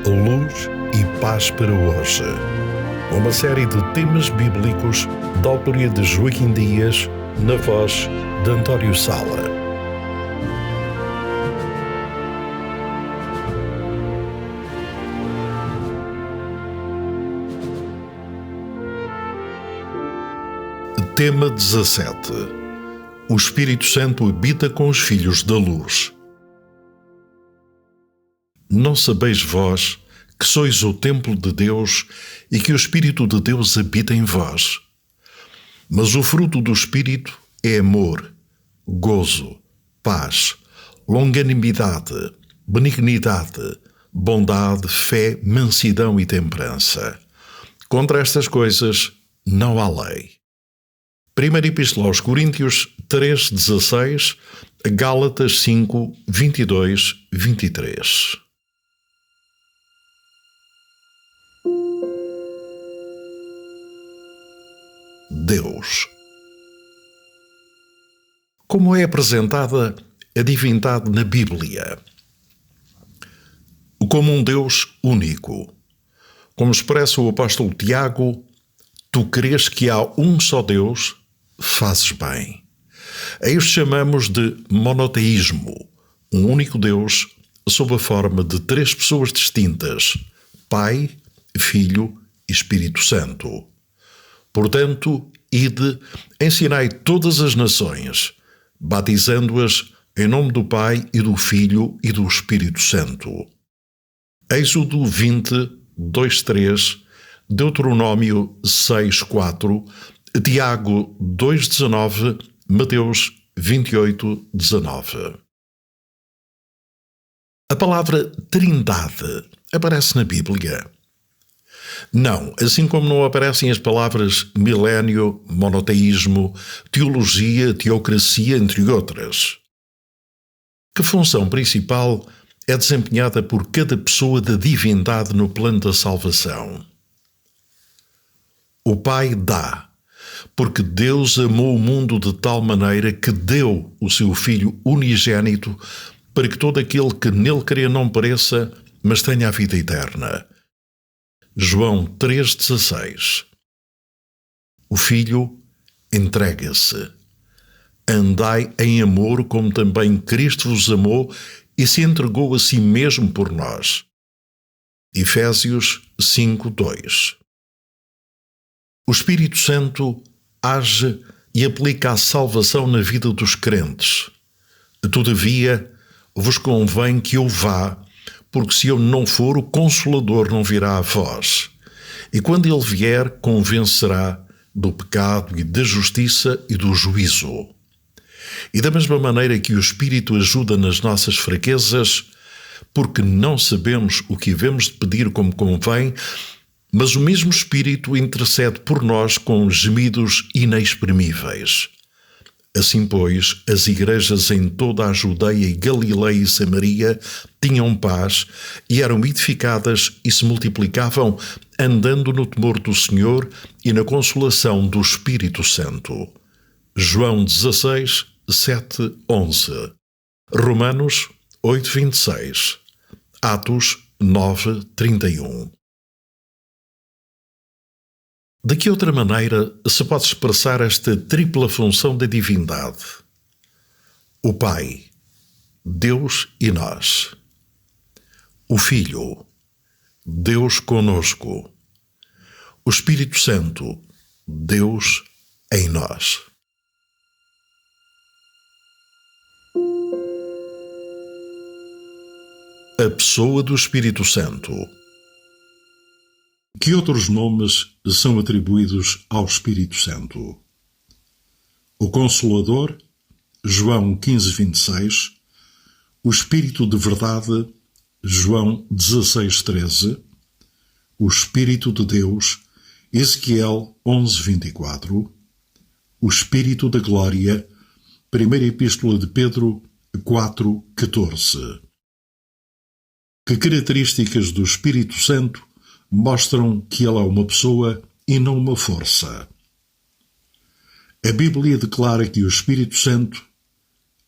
Luz e Paz para hoje. Uma série de temas bíblicos da autoria de Joaquim Dias, na voz de António Sala. Tema 17. O Espírito Santo habita com os filhos da luz. Não sabeis vós que sois o templo de Deus e que o Espírito de Deus habita em vós? Mas o fruto do Espírito é amor, gozo, paz, longanimidade, benignidade, bondade, fé, mansidão e temperança. Contra estas coisas não há lei. Primeira Epístola aos Coríntios 3:16, Gálatas 5:22-23. Deus. Como é apresentada a divindade na Bíblia? Como um Deus único. Como expressa o apóstolo Tiago, tu crês que há um só Deus, fazes bem. A isto chamamos de monoteísmo, um único Deus sob a forma de três pessoas distintas, Pai, Filho e Espírito Santo. Portanto, ide, ensinai todas as nações, batizando-as em nome do Pai e do Filho e do Espírito Santo. Êxodo 20, 2:3, Deuteronômio 6:4, Tiago 2:19, Mateus 28:19. A palavra Trindade aparece na Bíblia? Não, assim como não aparecem as palavras milénio, monoteísmo, teologia, teocracia, entre outras. Que função principal é desempenhada por cada pessoa da divindade no plano da salvação? O Pai dá, porque Deus amou o mundo de tal maneira que deu o seu Filho unigênito para que todo aquele que nele crê não pereça, mas tenha a vida eterna. João 3:16. O Filho entrega-se. Andai em amor como também Cristo vos amou e se entregou a si mesmo por nós. Efésios 5:2. O Espírito Santo age e aplica a salvação na vida dos crentes. Todavia, vos convém que eu vá, porque se eu não for, o Consolador não virá a vós. E quando ele vier, convencerá do pecado e da justiça e do juízo. E da mesma maneira que o Espírito ajuda nas nossas fraquezas, porque não sabemos o que havemos de pedir como convém, mas o mesmo Espírito intercede por nós com gemidos inexprimíveis. Assim, pois, as igrejas em toda a Judeia e Galileia e Samaria tinham paz e eram edificadas e se multiplicavam, andando no temor do Senhor e na consolação do Espírito Santo. João 16, 7, 11. Romanos 8, 26. Atos 9, 31. De que outra maneira se pode expressar esta tripla função da divindade? O Pai, Deus e nós. O Filho, Deus conosco. O Espírito Santo, Deus em nós. A pessoa do Espírito Santo. Que outros nomes são atribuídos ao Espírito Santo? O Consolador, João 15:26, o Espírito de Verdade, João 16:13, o Espírito de Deus, Ezequiel 11:24, o Espírito da Glória, Primeira Epístola de Pedro 4:14. Que características do Espírito Santo mostram que ele é uma pessoa e não uma força? A Bíblia declara que o Espírito Santo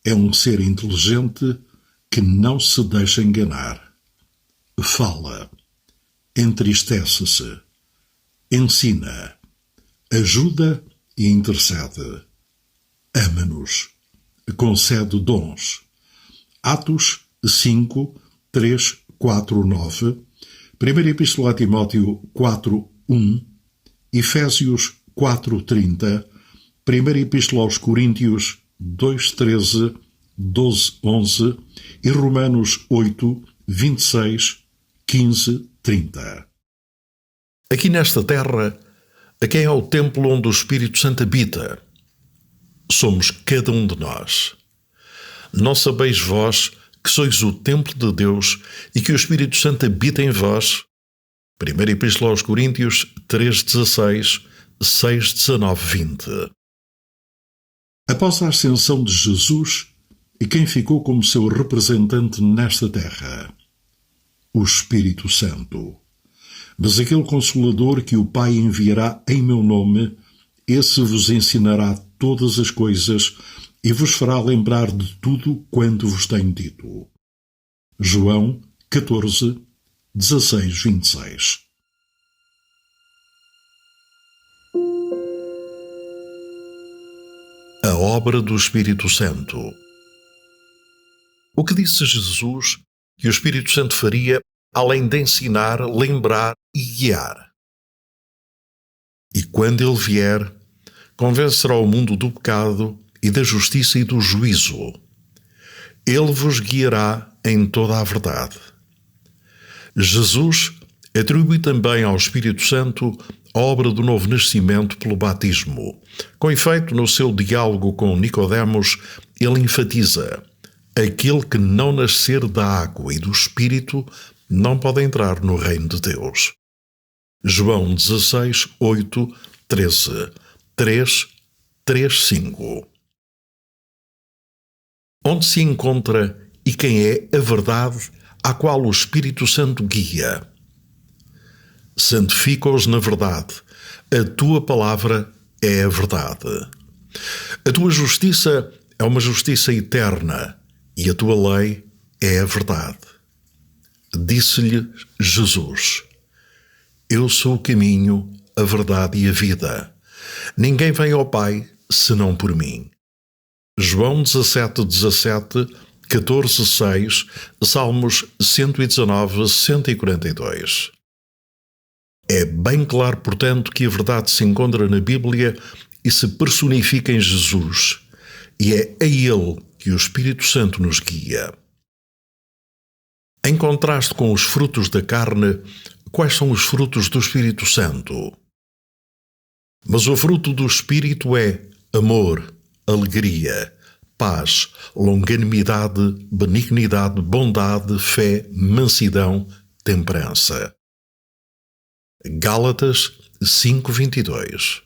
é um ser inteligente que não se deixa enganar. Fala, entristece-se, ensina, ajuda e intercede, ama-nos, concede dons. Atos 5, 3, 4, 9, 1 Epístola a Timóteo 4, 1, Efésios 4, 30, 1 Epístola aos Coríntios 2, 13, 12, 11 e Romanos 8, 26, 15, 30. Aqui nesta terra, a quem é o templo onde o Espírito Santo habita? Somos cada um de nós. Não sabeis vós que sois o templo de Deus e que o Espírito Santo habita em vós? 1 Epístola aos Coríntios 3:16, 6:19, 20. Após a ascensão de Jesus, e quem ficou como seu representante nesta terra? O Espírito Santo. Mas aquele Consolador que o Pai enviará em meu nome, esse vos ensinará todas as coisas e vos fará lembrar de tudo quanto vos tenho dito. João 14, 16, 26. A obra do Espírito Santo. O que disse Jesus que o Espírito Santo faria além de ensinar, lembrar e guiar? E quando ele vier, convencerá o mundo do pecado e da justiça e do juízo. Ele vos guiará em toda a verdade. Jesus atribui também ao Espírito Santo a obra do novo nascimento pelo batismo. Com efeito, no seu diálogo com Nicodemos, ele enfatiza: aquele que não nascer da água e do Espírito não pode entrar no reino de Deus. João 16, 8, 13, 3, 3, 5. Onde se encontra e quem é a verdade à qual o Espírito Santo guia? Santifica-os na verdade. A tua palavra é a verdade. A tua justiça é uma justiça eterna e a tua lei é a verdade. Disse-lhe Jesus: eu sou o caminho, a verdade e a vida. Ninguém vem ao Pai senão por mim. João 17, 17, 14, 6, Salmos 119, 142. É bem claro, portanto, que a verdade se encontra na Bíblia e se personifica em Jesus, e é a Ele que o Espírito Santo nos guia. Em contraste com os frutos da carne, quais são os frutos do Espírito Santo? Mas o fruto do Espírito é amor, alegria, paz, longanimidade, benignidade, bondade, fé, mansidão, temperança. Gálatas 5:22.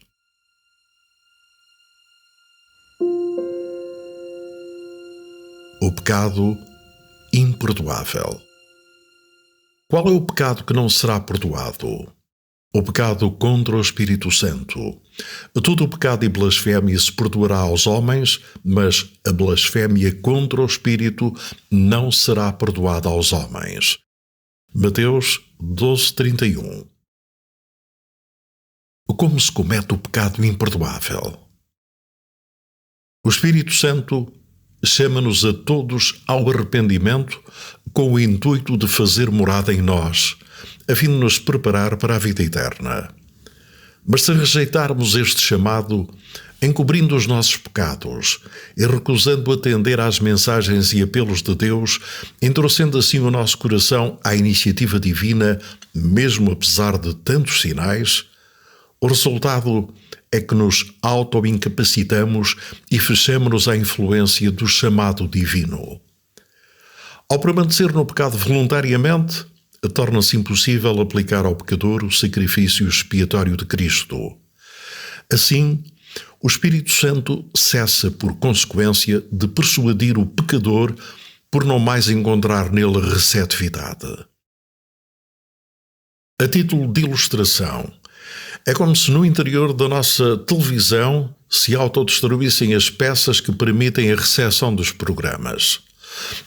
O pecado imperdoável. Qual é o pecado que não será perdoado? O pecado contra o Espírito Santo. Todo o pecado e blasfémia se perdoará aos homens, mas a blasfémia contra o Espírito não será perdoada aos homens. Mateus 12:31. Como se comete o pecado imperdoável? O Espírito Santo chama-nos a todos ao arrependimento com o intuito de fazer morada em nós, a fim de nos preparar para a vida eterna. Mas se rejeitarmos este chamado, encobrindo os nossos pecados e recusando atender às mensagens e apelos de Deus, entorcendo assim o nosso coração à iniciativa divina, mesmo apesar de tantos sinais, o resultado é que nos auto-incapacitamos e fechamos-nos à influência do chamado divino. Ao permanecer no pecado voluntariamente, torna-se impossível aplicar ao pecador o sacrifício expiatório de Cristo. Assim, o Espírito Santo cessa, por consequência, de persuadir o pecador por não mais encontrar nele receptividade. A título de ilustração, é como se no interior da nossa televisão se autodestruíssem as peças que permitem a recepção dos programas.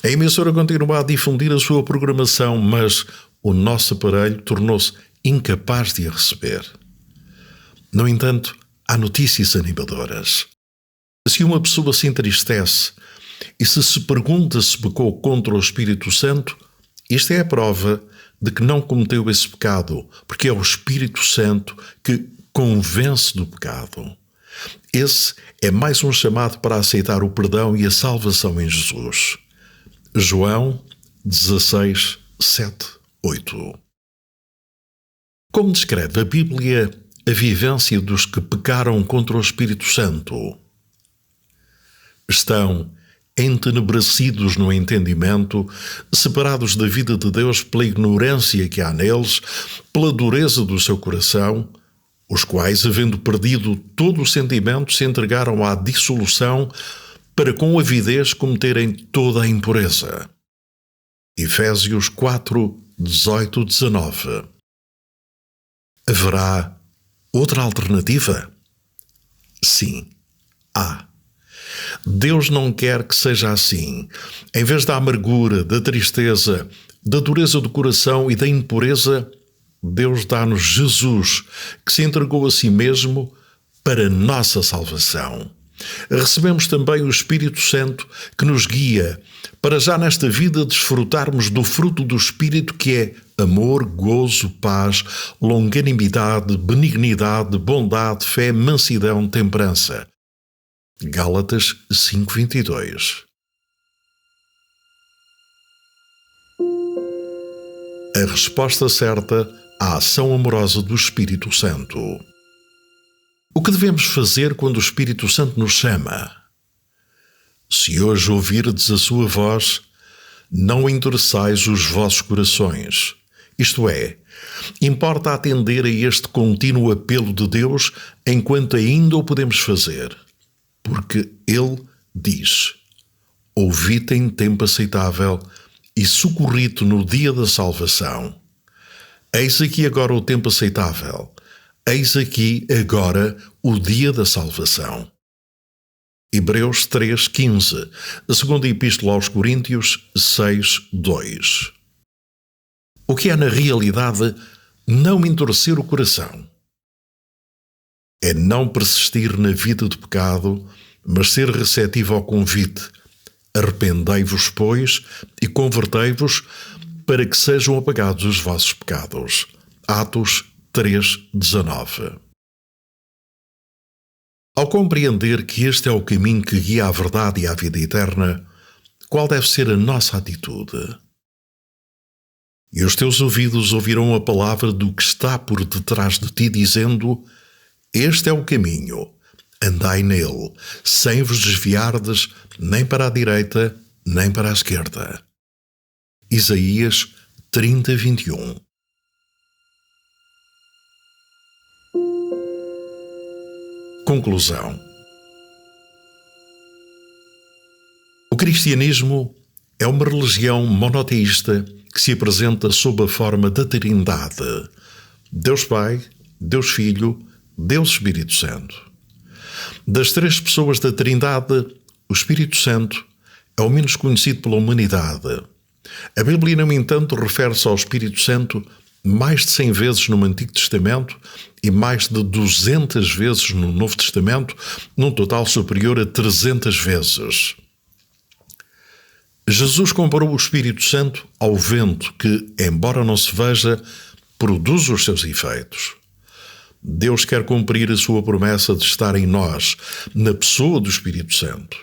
A emissora continua a difundir a sua programação, mas o nosso aparelho tornou-se incapaz de a receber. No entanto, há notícias animadoras. Se uma pessoa se entristece e se pergunta se pecou contra o Espírito Santo, isto é a prova de que não cometeu esse pecado, porque é o Espírito Santo que convence do pecado. Esse é mais um chamado para aceitar o perdão e a salvação em Jesus. João 16, 7, 8. Como descreve a Bíblia a vivência dos que pecaram contra o Espírito Santo? Estão entenebrecidos no entendimento, separados da vida de Deus pela ignorância que há neles, pela dureza do seu coração, os quais, havendo perdido todo o sentimento, se entregaram à dissolução para com avidez cometerem toda a impureza. Efésios 4, 18, 19. Haverá outra alternativa? Sim, há. Deus não quer que seja assim. Em vez da amargura, da tristeza, da dureza do coração e da impureza, Deus dá-nos Jesus, que se entregou a si mesmo para nossa salvação. Recebemos também o Espírito Santo, que nos guia para já nesta vida desfrutarmos do fruto do Espírito, que é amor, gozo, paz, longanimidade, benignidade, bondade, fé, mansidão, temperança. Gálatas 5:22. A resposta certa à ação amorosa do Espírito Santo. O que devemos fazer quando o Espírito Santo nos chama? Se hoje ouvirdes a sua voz, não endureçais os vossos corações. Isto é, importa atender a este contínuo apelo de Deus enquanto ainda o podemos fazer. Porque Ele diz: ouvi-te em tempo aceitável e socorri-te no dia da salvação. Eis aqui agora o tempo aceitável. Eis aqui agora o dia da salvação. Hebreus 3:15, a segunda Epístola aos Coríntios 6:2. O que é na realidade não endurecer o coração? É não persistir na vida de pecado, mas ser receptivo ao convite. Arrependei-vos, pois, e convertei-vos, para que sejam apagados os vossos pecados. Atos 3:19. Ao compreender que este é o caminho que guia à verdade e à vida eterna, qual deve ser a nossa atitude? E os teus ouvidos ouvirão a palavra do que está por detrás de ti, dizendo: este é o caminho, andai nele, sem vos desviardes nem para a direita, nem para a esquerda. Isaías 30:21. Conclusão. O cristianismo é uma religião monoteísta que se apresenta sob a forma da Trindade: Deus Pai, Deus Filho, Deus Espírito Santo. Das três pessoas da Trindade, o Espírito Santo é o menos conhecido pela humanidade. A Bíblia, no entanto, refere-se ao Espírito Santo mais de 100 vezes no Antigo Testamento e mais de 200 vezes no Novo Testamento, num total superior a 300 vezes. Jesus comparou o Espírito Santo ao vento que, embora não se veja, produz os seus efeitos. Deus quer cumprir a sua promessa de estar em nós, na pessoa do Espírito Santo.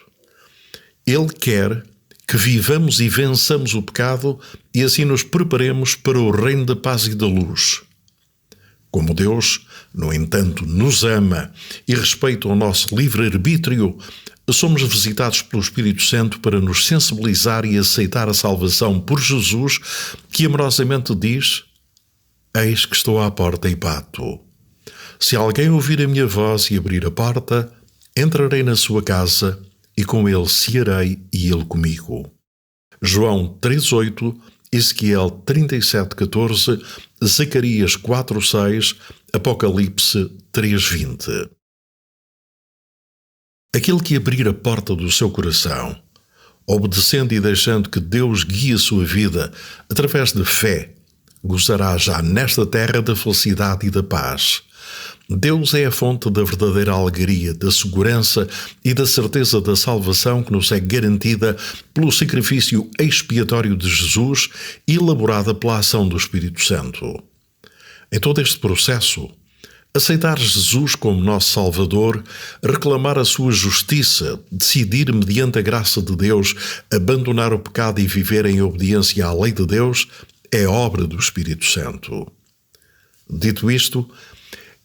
Ele quer que vivamos e vençamos o pecado e assim nos preparemos para o reino da paz e da luz. Como Deus, no entanto, nos ama e respeita o nosso livre-arbítrio, somos visitados pelo Espírito Santo para nos sensibilizar e aceitar a salvação por Jesus, que amorosamente diz: eis que estou à porta e bato. Se alguém ouvir a minha voz e abrir a porta, entrarei na sua casa e com ele cearei e ele comigo. João 3:8, Ezequiel 37:14, Zacarias 4:6, Apocalipse 3:20. Aquele que abrir a porta do seu coração, obedecendo e deixando que Deus guie a sua vida através da fé, gozará já nesta terra da felicidade e da paz. Deus é a fonte da verdadeira alegria, da segurança e da certeza da salvação que nos é garantida pelo sacrifício expiatório de Jesus, elaborada pela ação do Espírito Santo. Em todo este processo, aceitar Jesus como nosso Salvador, reclamar a sua justiça, decidir mediante a graça de Deus, abandonar o pecado e viver em obediência à lei de Deus, é obra do Espírito Santo. Dito isto,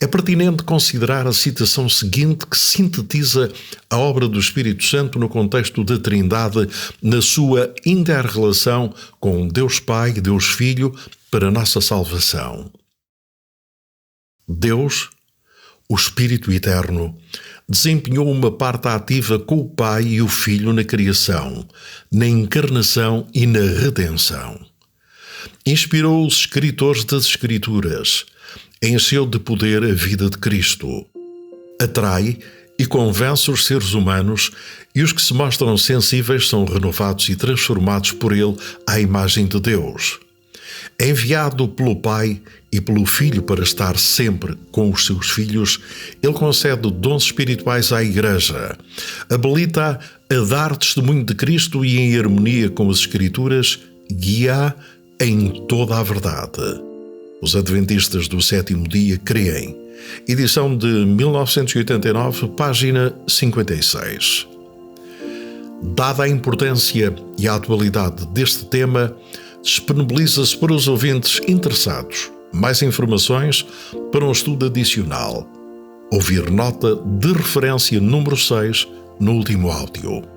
é pertinente considerar a citação seguinte que sintetiza a obra do Espírito Santo no contexto da Trindade, na sua inter-relação com Deus Pai e Deus Filho para a nossa salvação. Deus, o Espírito Eterno, desempenhou uma parte ativa com o Pai e o Filho na criação, na encarnação e na redenção. Inspirou os escritores das Escrituras, encheu de poder a vida de Cristo, atrai e convence os seres humanos, e os que se mostram sensíveis são renovados e transformados por ele à imagem de Deus. Enviado pelo Pai e pelo Filho para estar sempre com os seus filhos, ele concede dons espirituais à Igreja, habilita a dar testemunho de Cristo e, em harmonia com as Escrituras, guia em toda a verdade. Os Adventistas do Sétimo Dia creem. Edição de 1989, página 56. Dada a importância e a atualidade deste tema, disponibiliza-se para os ouvintes interessados mais informações para um estudo adicional. Ouvir nota de referência número 6 no último áudio.